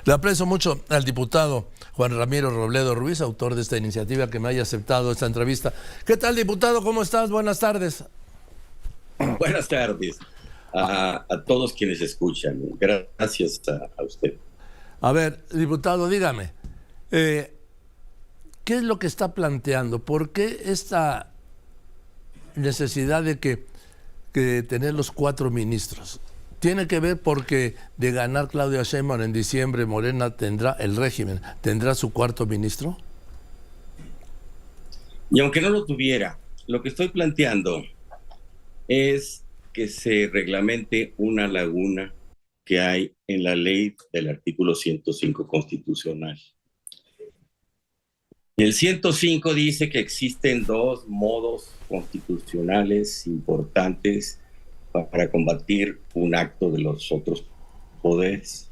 Le aprecio mucho al diputado Juan Ramiro Robledo Ruiz, autor de esta iniciativa, que me haya aceptado esta entrevista. ¿Qué tal, diputado? ¿Cómo estás? Buenas tardes. Buenas tardes a todos quienes escuchan. Gracias a usted. A ver, diputado, dígame, ¿qué es lo que está planteando? ¿Por qué esta necesidad de tener los 4 ministros? ¿Tiene que ver porque de ganar Claudia Sheinbaum en diciembre, Morena tendrá su 4º ministro? Y aunque no lo tuviera, lo que estoy planteando es que se reglamente una laguna que hay en la ley del artículo 105 constitucional. El 105 dice que existen 2 modos constitucionales importantes para combatir un acto de los otros poderes.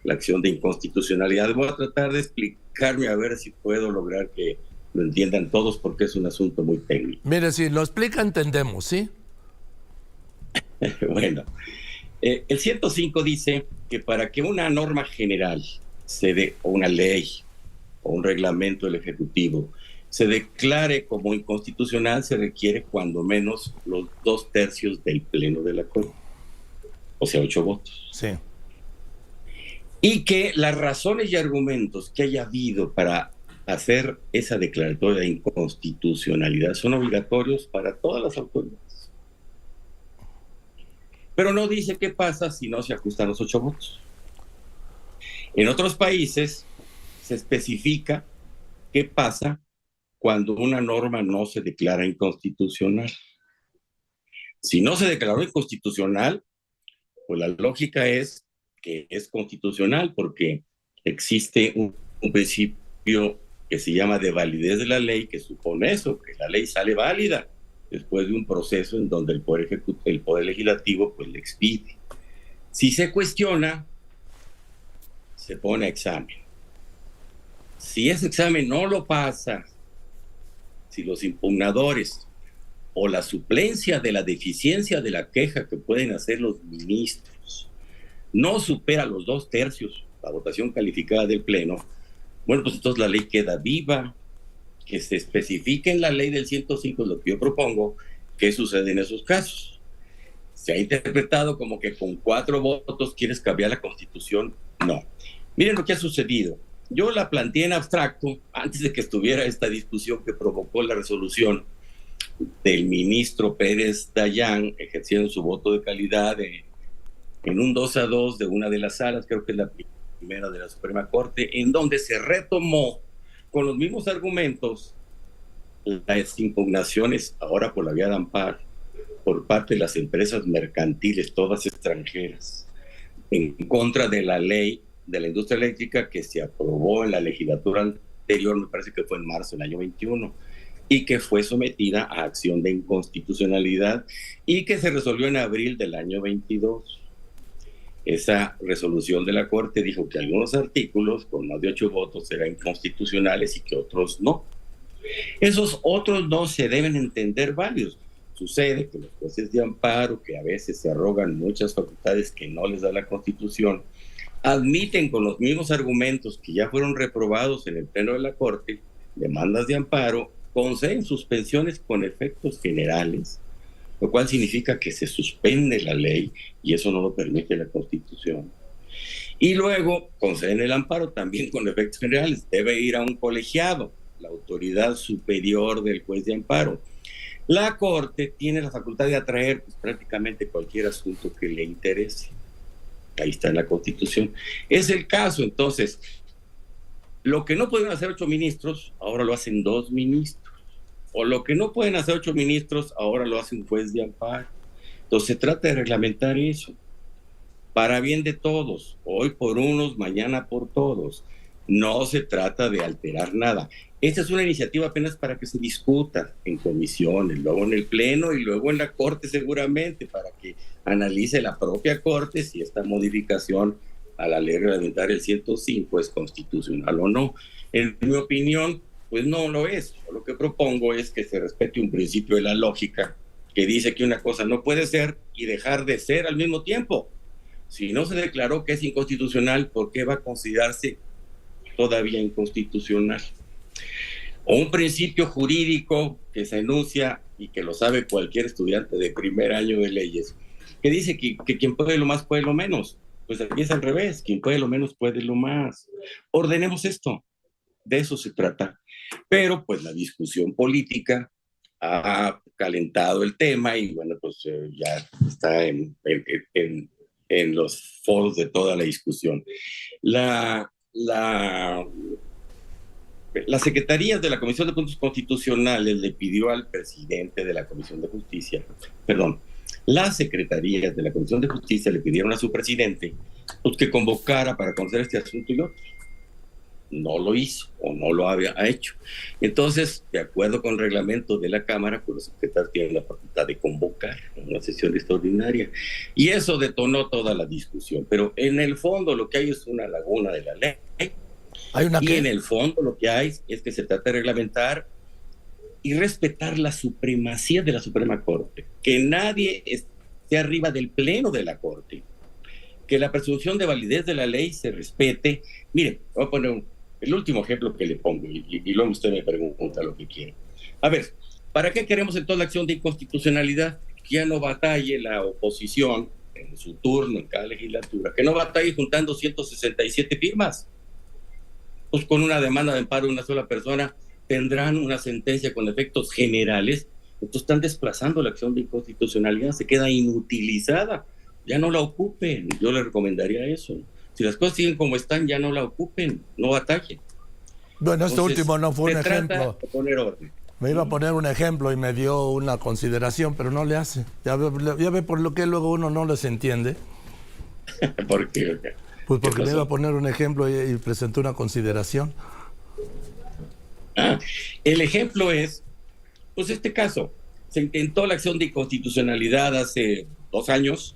La acción de inconstitucionalidad. Voy a tratar de explicarme a ver si puedo lograr que lo entiendan todos, porque es un asunto muy técnico. Mire, si lo explica, entendemos, ¿sí? Bueno, el 105 dice que para que una norma general o una ley o un reglamento del Ejecutivo se declare como inconstitucional, se requiere cuando menos los 2/3 del Pleno de la Corte, o sea, 8 votos. Sí. Y que las razones y argumentos que haya habido para hacer esa declaratoria de inconstitucionalidad son obligatorios para todas las autoridades. Pero no dice qué pasa si no se ajustan los 8 votos. En otros países se especifica qué pasa cuando una norma no se declara inconstitucional. Si no se declaró inconstitucional, pues la lógica es que es constitucional, porque existe un principio que se llama de validez de la ley, que supone eso, que la ley sale válida después de un proceso en donde el Poder Legislativo pues le expide. Si se cuestiona, se pone a examen. Si ese examen no lo pasa, si los impugnadores o la suplencia de la deficiencia de la queja que pueden hacer los ministros no supera los 2/3, la votación calificada del Pleno, bueno, pues entonces la ley queda viva. Que se especifique en la ley del 105 es lo que yo propongo. ¿Qué sucede en esos casos? Se ha interpretado como que con 4 votos quieres cambiar la Constitución. No. Miren lo que ha sucedido. Yo la planteé en abstracto antes de que estuviera esta discusión que provocó la resolución del ministro Pérez Dayán ejerciendo su voto de calidad en un 2-2 de una de las salas, creo que es la primera de la Suprema Corte, en donde se retomó con los mismos argumentos las impugnaciones ahora por la vía de amparo por parte de las empresas mercantiles, todas extranjeras, en contra de la ley de la industria eléctrica que se aprobó en la legislatura anterior, me parece que fue en marzo del año 21, y que fue sometida a acción de inconstitucionalidad y que se resolvió en abril del año 22. Esa resolución de la Corte dijo que algunos artículos con más de 8 votos eran inconstitucionales y que otros no. Esos otros no se deben entender válidos. Sucede que los jueces de amparo, que a veces se arrogan muchas facultades que no les da la Constitución, admiten con los mismos argumentos que ya fueron reprobados en el Pleno de la Corte, demandas de amparo, conceden suspensiones con efectos generales, lo cual significa que se suspende la ley y eso no lo permite la Constitución. Y luego conceden el amparo también con efectos generales. Debe ir a un colegiado, la autoridad superior del juez de amparo. La Corte tiene la facultad de atraer pues, prácticamente cualquier asunto que le interese. Ahí está en la Constitución. Es el caso, entonces, lo que no pueden hacer 8 ministros, ahora lo hacen 2 ministros. O lo que no pueden hacer 8 ministros, ahora lo hace un juez de amparo. Entonces se trata de reglamentar eso, para bien de todos, hoy por unos, mañana por todos. No se trata de alterar nada. Esta es una iniciativa apenas para que se discuta en comisiones, luego en el Pleno y luego en la Corte seguramente, para que analice la propia Corte si esta modificación a la ley reglamentaria del 105 es constitucional o no. En mi opinión, pues no lo es. Lo que propongo es que se respete un principio de la lógica que dice que una cosa no puede ser y dejar de ser al mismo tiempo. Si no se declaró que es inconstitucional, ¿por qué va a considerarse todavía inconstitucional? O un principio jurídico que se enuncia y que lo sabe cualquier estudiante de primer año de leyes, que dice que quien puede lo más puede lo menos. Pues aquí es al revés, quien puede lo menos puede lo más. Ordenemos esto, de eso se trata. Pero pues la discusión política ha calentado el tema y bueno, pues ya está en los foros de toda la discusión. Las secretarías de la Comisión de Puntos Constitucionales le pidió al presidente de la Comisión de Justicia, perdón, las secretarías de la Comisión de Justicia le pidieron a su presidente pues, que convocara para conocer este asunto y otros. No lo hizo o no lo había hecho. Entonces, de acuerdo con el reglamento de la Cámara, pues los secretarios tienen la facultad de convocar una sesión extraordinaria. Y eso detonó toda la discusión. Pero en el fondo lo que hay es una laguna de la ley. Y en el fondo lo que hay es que se trata de reglamentar y respetar la supremacía de la Suprema Corte. Que nadie esté arriba del pleno de la Corte. Que la presunción de validez de la ley se respete. Mire, voy a poner el último ejemplo que le pongo y luego usted me pregunta lo que quiere. A ver, ¿para qué queremos entonces la acción de inconstitucionalidad? Que ya no batalle la oposición en su turno en cada legislatura, que no batalle juntando 167 firmas. Pues con una demanda de amparo de una sola persona tendrán una sentencia con efectos generales. Entonces están desplazando la acción de inconstitucionalidad, se queda inutilizada. Ya no la ocupen, yo le recomendaría eso. Si las cosas siguen como están, ya no la ocupen, no batallen. Bueno, este último no fue un ejemplo. Poner orden. Me iba a poner un ejemplo y me dio una consideración, pero no le hace. Ya ve por lo que luego uno no les entiende. ¿Por qué? Pues porque me iba a poner un ejemplo y presentó una consideración. El ejemplo es, pues este caso, se intentó la acción de inconstitucionalidad hace 2 años,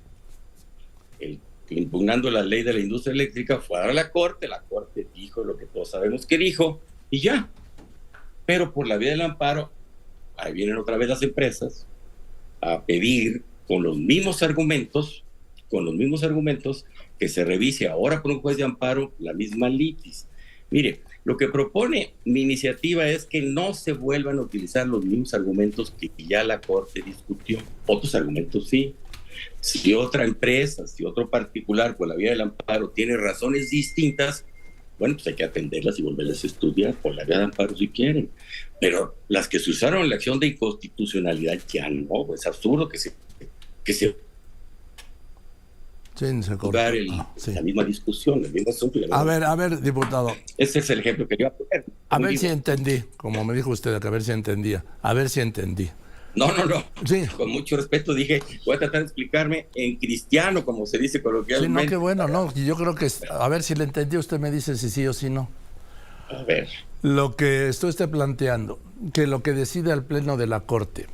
impugnando la ley de la industria eléctrica, fue a la Corte dijo lo que todos sabemos que dijo, y ya. Pero por la vía del amparo, ahí vienen otra vez las empresas a pedir con los mismos argumentos, que se revise ahora por un juez de amparo la misma litis. Mire, lo que propone mi iniciativa es que no se vuelvan a utilizar los mismos argumentos que ya la Corte discutió. Otros argumentos sí. Si otra empresa, si otro particular por la vía del amparo tiene razones distintas, bueno, pues hay que atenderlas y volverlas a estudiar por la vía de amparo si quieren. Pero las que se usaron en la acción de inconstitucionalidad ya no, es absurdo que se jugar la misma discusión, el mismo asunto. A ver, diputado. Ese es el ejemplo que yo iba a poner. A ver si entendí, como me dijo usted, a ver si entendía. A ver si entendí. No. Sí. Con mucho respeto dije, voy a tratar de explicarme en cristiano, como se dice coloquialmente. Sí, no, qué bueno, no. Yo creo que, a ver si le entendí, usted me dice si sí o si no. A ver. Lo que estoy planteando, que lo que decide el Pleno de la Corte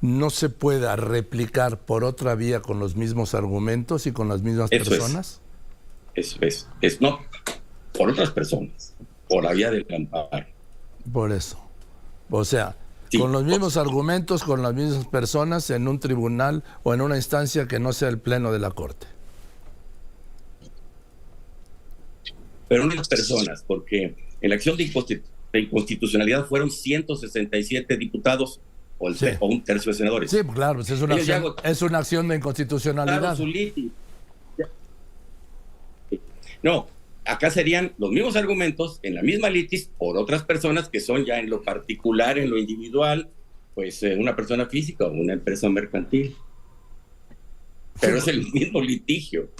no se pueda replicar por otra vía con los mismos argumentos y con las mismas personas. Eso es. No, por otras personas, por la vía del amparo. Por eso. O sea, sí, con los mismos argumentos, con las mismas personas en un tribunal o en una instancia que no sea el Pleno de la Corte. Pero no las personas, porque en la acción de inconstitucionalidad fueron 167 diputados o un tercio de senadores. Sí, claro, es una acción de inconstitucionalidad. No, acá serían los mismos argumentos en la misma litis por otras personas que son ya en lo particular, en lo individual, pues una persona física o una empresa mercantil. Pero es el mismo litigio.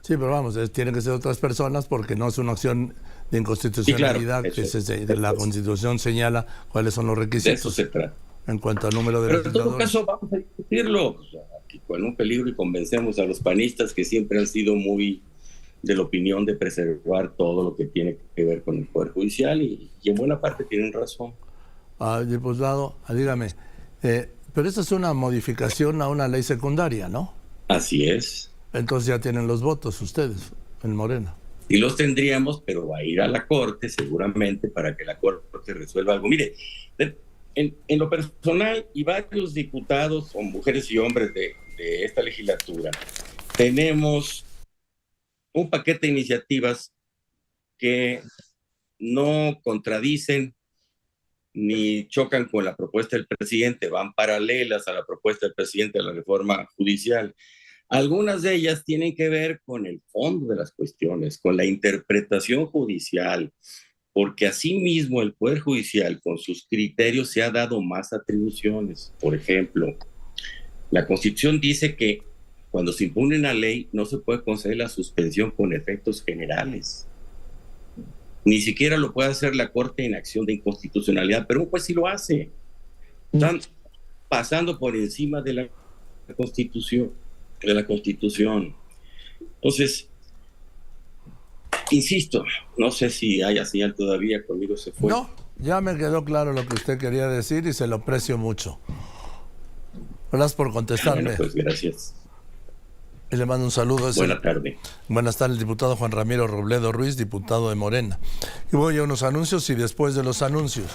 Sí, pero vamos, tienen que ser otras personas porque no es una acción de inconstitucionalidad, sí, claro, que la Constitución señala cuáles son los requisitos. De eso se trata. En cuanto al número de Pero en todo caso vamos a discutirlo, o sea, aquí con un peligro, y convencemos a los panistas que siempre han sido muy de la opinión de preservar todo lo que tiene que ver con el Poder Judicial y en buena parte tienen razón. Diputado, dígame, pero esta es una modificación a una ley secundaria, ¿no? Así es. Entonces ya tienen los votos ustedes en Morena. Sí los tendríamos, pero va a ir a la Corte seguramente para que la Corte resuelva algo. Mire, en lo personal, y varios diputados o mujeres y hombres de esta legislatura, tenemos un paquete de iniciativas que no contradicen ni chocan con la propuesta del presidente, van paralelas a la propuesta del presidente de la reforma judicial. Algunas de ellas tienen que ver con el fondo de las cuestiones, con la interpretación judicial, porque asimismo el Poder Judicial con sus criterios se ha dado más atribuciones. Por ejemplo, la Constitución dice que cuando se impone una ley no se puede conceder la suspensión con efectos generales. Ni siquiera lo puede hacer la Corte en acción de inconstitucionalidad, pero un juez sí lo hace. Están pasando por encima de la Constitución. Entonces, insisto, no sé si haya señal todavía, conmigo se fue. No, ya me quedó claro lo que usted quería decir y se lo aprecio mucho. Gracias por contestarme. Bueno, pues gracias. Y le mando un saludo. Buenas tardes. Buenas tardes, el diputado Juan Ramiro Robledo Ruiz, diputado de Morena. Y voy a unos anuncios y después de los anuncios.